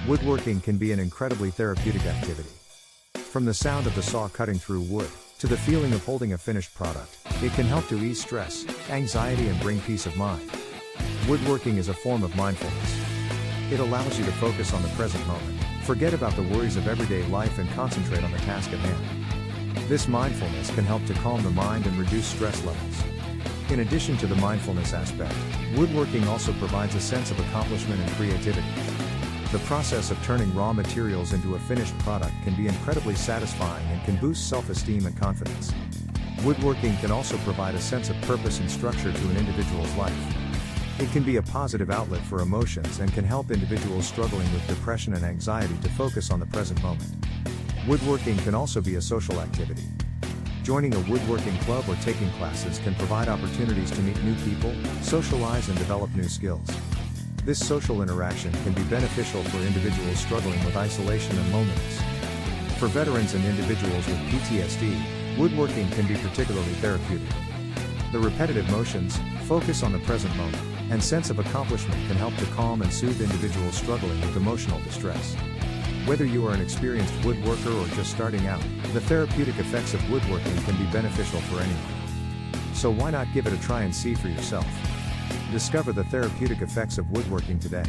Woodworking can be an incredibly therapeutic activity. From the sound of the saw cutting through wood, to the feeling of holding a finished product, it can help to ease stress, anxiety and bring peace of mind. Woodworking is a form of mindfulness. It allows you to focus on the present moment, forget about the worries of everyday life and concentrate on the task at hand. This mindfulness can help to calm the mind and reduce stress levels. In addition to the mindfulness aspect, woodworking also provides a sense of accomplishment and creativity. The process of turning raw materials into a finished product can be incredibly satisfying and can boost self-esteem and confidence. Woodworking can also provide a sense of purpose and structure to an individual's life. It can be a positive outlet for emotions and can help individuals struggling with depression and anxiety to focus on the present moment. Woodworking can also be a social activity. Joining a woodworking club or taking classes can provide opportunities to meet new people, socialize and develop new skills. This social interaction can be beneficial for individuals struggling with isolation and loneliness. For veterans and individuals with PTSD, woodworking can be particularly therapeutic. The repetitive motions, focus on the present moment, and sense of accomplishment can help to calm and soothe individuals struggling with emotional distress. Whether you are an experienced woodworker or just starting out, the therapeutic effects of woodworking can be beneficial for anyone. So why not give it a try and see for yourself? Discover the therapeutic effects of woodworking today.